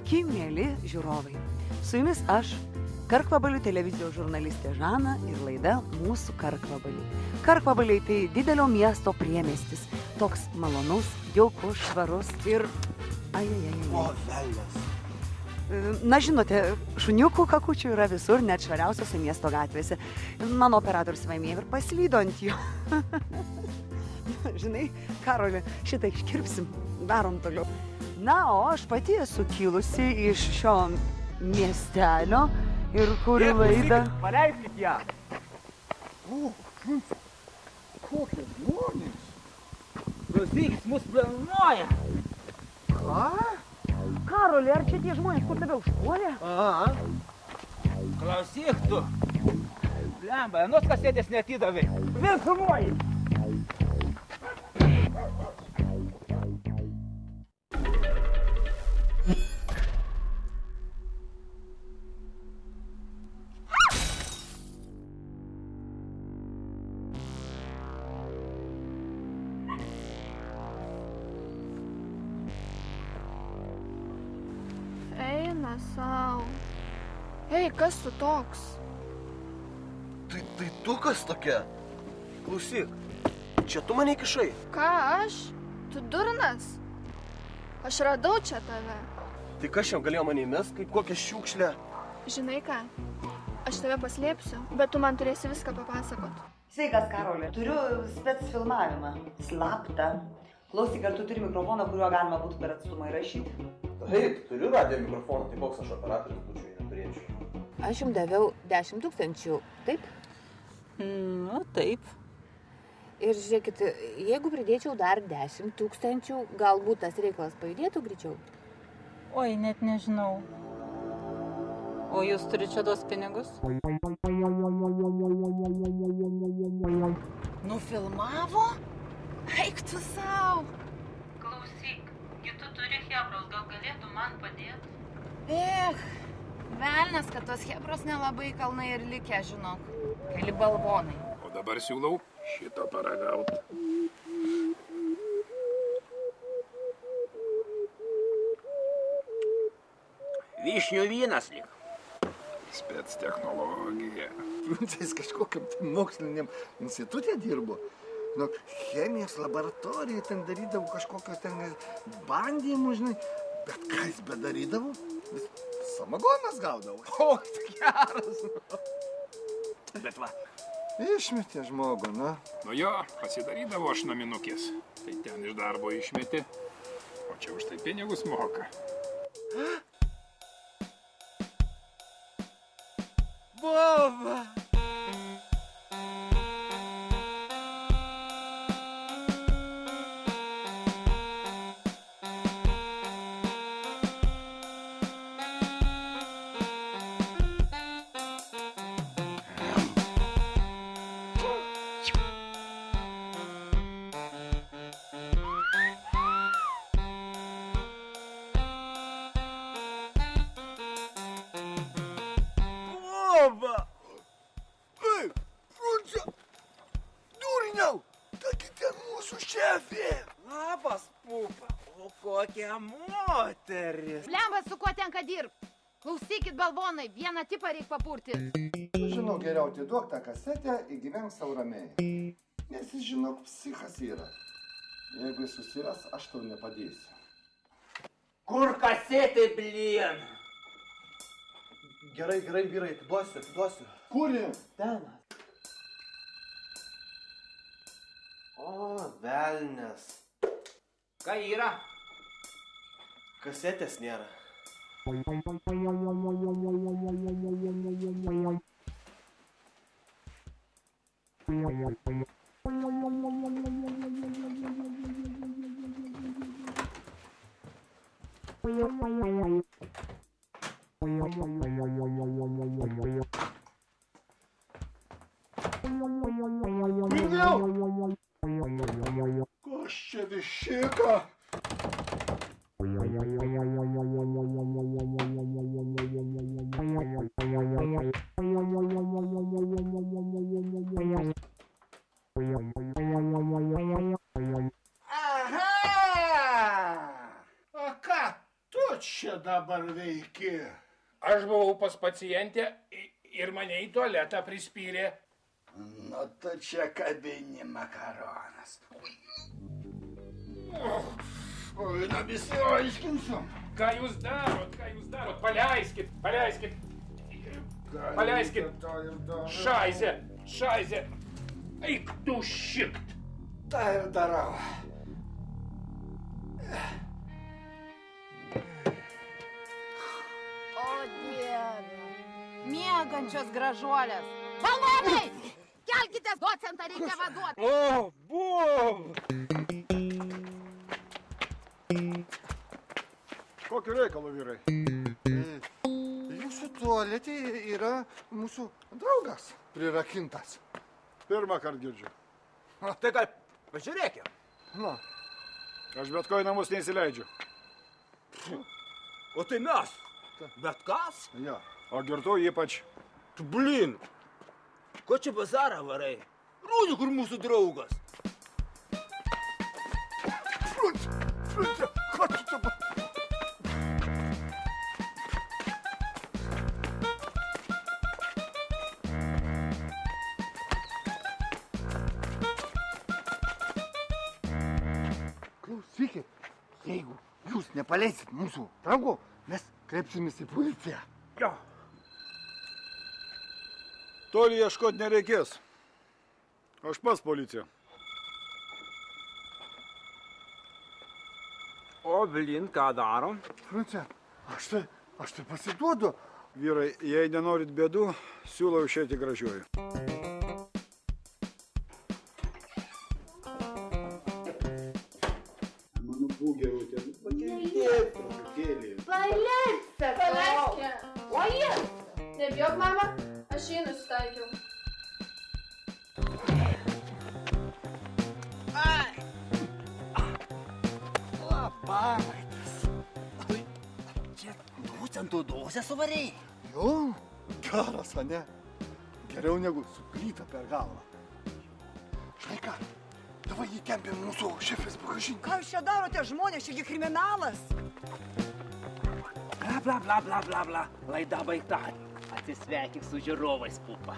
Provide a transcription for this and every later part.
Sveiki, mėly žiūrovai. Su jumis aš, Karkvabalių televizijos žurnalistė Žana ir laida Mūsų karkvabaliai. Karkvabaliai tai didelio miesto priemiestis. Toks malonus, jaukus, švarus ir... O, velnias. Na, žinote, šuniukų kakučių yra visur, net švariausiose miesto gatvėse. Mano operatorius vaimėjo ir paslydo ant jo. Žinai, Karoli, šitą iškirpsim, darom toliau. Na, o aš pati esu kilusi iš šio miestelio ir kuriu laidą. Paleiskit ją. O, kokie žmonės. Klausykis, mus planuoja. Ką? Karoli, ar čia tie žmonės, kur tave užpuolė? Aha. Klausyk tu. Blemba, anos kasetės neatidavai. Vėl filmuoji. Eina sau. Ei, kas tu toks? Tai tu kas tokia? Klausyk, čia tu mane įkišai? Ką aš? Tu durnas? Aš radau čia tave. Tai kas šiam galėjo mane įmest, kaip kokią šiukšlę? Žinai ką? Aš tave paslėpsiu, bet tu man turėsi viską papasakot. Sveikas, Karoli. Turiu spec filmavimą. Slaptą. Klausyk, ar tu turi mikrofoną, kuriuo galima būtų per atstumą įrašyti? Taip, turiu radijo mikrofoną, tai koks aš operatorius būčiau, jei neturėčiau. Aš jums daviau 10 000, taip? Nu, taip. Ir žiūrėkit, jeigu pridėčiau dar 10 000, galbūt tas reikalas pajudėtų greičiau? Oi, net nežinau. O jūs turite čia tos pinigus? Nufilmavo? Eik tu sau! Klausyk, tu turi hebros, gal galėtų man padėti? Velnias, kad tos hebros nelabai kalnai ir likę, žinok. Keli balvonai. O dabar siūlau šitą paragaut. Vyšnių vynas lik. Spec technologija. Jis kažkokiam moksliniam institutė dirbo. Nu, chemijos laboratorijai ten darydavo kažkokios ten bandymus, žinai. Bet ką jis bedarydavo? Vis samagonas gaudavo. O, geras. Bet va. Išmetė žmogų, na. Nu jo, pasidarydavo aš naminukės. Tai ten iš darbo išmetė. O čia už tai pinigus moka. Boba! Ei, Frunze, durniau, taigi ten mūsų šefė. Labas, pupa. O kokia moteris. Blemba, su kuo tenka dirbt? Klausykit, balvonai, vieną tipą reik papurti. Žinau, geriau atiduok tą kasetę, įgyvenk sau ramiai. Nes jis, žinok, psichas yra. Jeigu jis susiras, aš tau nepadėsiu. Kur kasetė, blien? Gerai, vyrai, atiduosiu. Kuri? Ten. O, velnias. Ką yra? Kasetės nėra. Kas čia višika? Aha! A ką tu čia dabar veiki? Aš buvau pas pacientę ir mane į tualetą prispyrė. Nu, tu čia kabini makaronas. Oi, na visi aiškinsim. Ką jūs darot? Paleiskit. Šaizė. Eik tu šikt. Tai ir darau. O Dieve. Miegančios gražuolės. Balvonai! Kelkitės, docentą reikia vaduoti. O, buv! Kokiu reikalu, vyrai? Jūsų tualetė yra mūsų draugas prirakintas. Pirmą kartą girdžiu. Tai gal pažiūrėkim. Na, Aš bet ko į namus neįsileidžiu. O tai mes. Bet kas? ja. O girtų ypač. Tu blin. Ko čia bazarą varai? Rūdi, kur mūsų draugas. Frunze, ką tu dabar? Klausykit, jeigu jūs nepaleisit mūsų draugo, mes kreipsimės į policiją. Jo. Toli ieškot nereikės. Aš pas policija. O, blin, ką darom? Frunze, aš tai pasiduodu. Vyrai, jei nenorit bėdų, siūlau išeiti gražiuoju. Mano būgerutė, pakentėk truputėlį. Paleiskė. O jis? Nebijok, mama, aš jį nusitaikiau. Labavaitas. Čia procentų dozę suvarėjai. Jo, geras, ane? Geriau negu su plyta per galvą. Štai ką, davai įtempėm mūsų šefės bagažinį. Ką jūs čia darote, žmonės, čiagi kriminalas? Bla. Laida baigta. Atsisveikink su žiūrovais, pupa.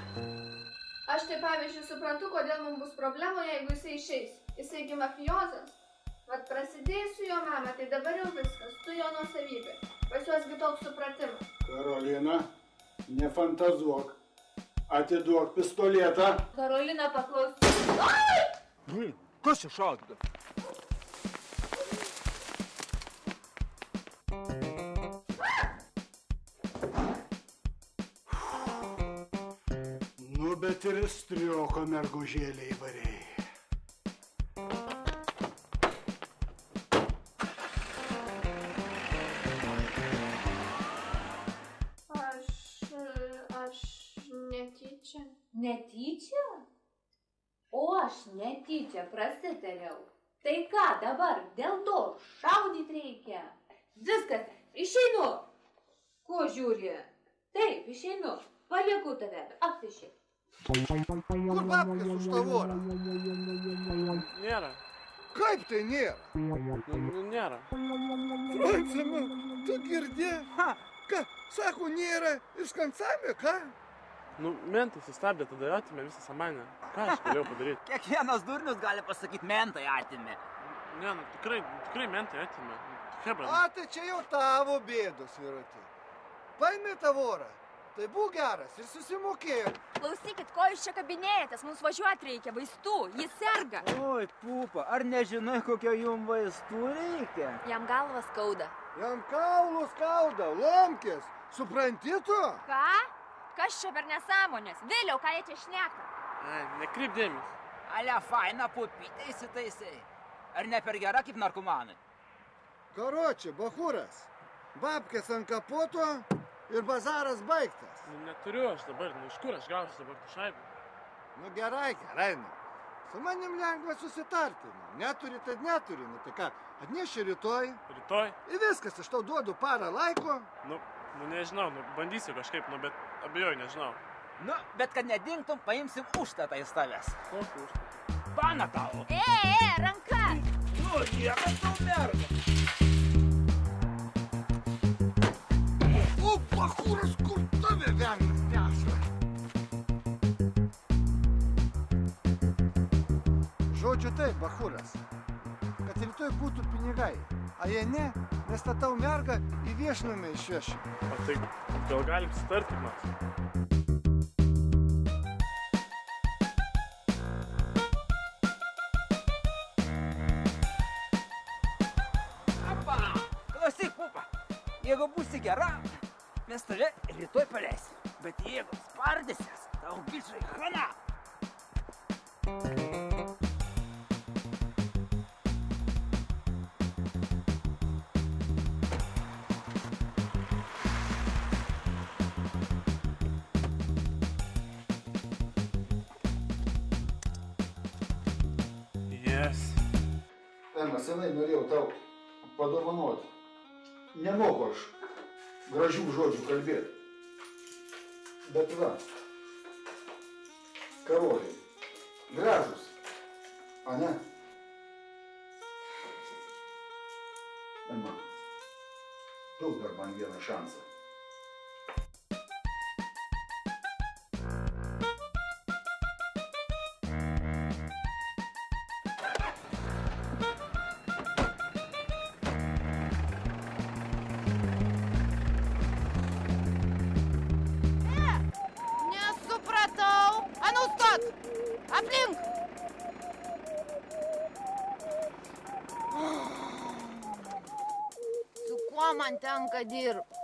Aš tai pavyzdžiui suprantu, kodėl mums bus problemų, jeigu jisai išeis. Jisai gi mafiozas. Vat prasidėjai su jo mama, tai dabar jau viskas, tu jo nuosavybė. Pas juos gi toks supratimas. Karolina, nefantazuok. Atiduok pistoletą. Karolina paklausė. Blin, kas čia šaudė? Nu, bet ir strioko mergužėlė įvarėjai. Aš netyčia. Netyčia? O aš netyčia prasitariau. Tai ką dabar, dėl to šaudyt reikia? Viskas, išeinu. Ko žiūri? Taip, išeinu. Palieku tave, apsišėk. Kur babkės už tą vorą? Nėra. Kaip tai nėra? Nėra. Francima, tu girdi? Ką, sako, nėra iškansami, ką? Nu, mentai sustabdė, tada atėmė visą samanę. Ką aš galėjau padaryti? Kiekvienas durnius gali pasakyti, mentai atėmė. Ne, nu, tikrai mentai atėmė. Hebra. A, tai čia jau tavo bėdos, vyruti. Paimė tą vorą, tai būk geras ir susimokėk. Klausykit, ko jūs čia kabinėjatės, mums važiuoti reikia vaistų, jis serga. Oi, pupa, ar nežinai, kokio jum vaistų reikia? Jam galvą skauda. Jam kaulus skauda, lomkės, supranti tu? Ką? Kas čia per nesąmonės? Vėliau, ką jie čia šneka? Ai, nekreip dėmesį. Ale, faina pupytė įsitaisai. Ar ne per gera kaip narkomanai? Karoči, bachūras, babkės ant kapoto ir bazaras baigtas. Nu, neturiu aš dabar, nu, iš kur aš gausiu dabar tų šaibų? Nu, gerai, nu. Su manim lengva susitarti. Nu, neturi, tai neturi. Nu, tai ką, atneši rytoj. Rytoj? Ir viskas, aš tau duodu parą laiko. Nu, nežinau, nu, bandysiu kažkaip, nu, bet abejoju, nežinau. Nu, bet kad nedingtum, paimsim užtatą iš tavęs. Kokį užtatą? Pana tavo. Ranka! Nu, niekas tau merga. Bachūras, kur tave velnias neša? Žodžiu taip, Bachūras, kad rytoj būtų pinigai, a jei ne, nestatau mergą į viešnamį išvešiu. O tai gal galim sutarti, kaip nors? Klausyk, pupa, jeigu būsi gera, mes tave rytoj paleisim. Bet jeigu spardysies, tau bišai chana. Yes. Ema, senai norėjau tau padovanoti. Nemoku aš gražių žodžių kalbėti. Bet va, karoliai, gražus, a ne? Ema, duok dar man vieną šansą. Nesupratau. Anu, stot! Aplink! Su kuo man tenka dirbti?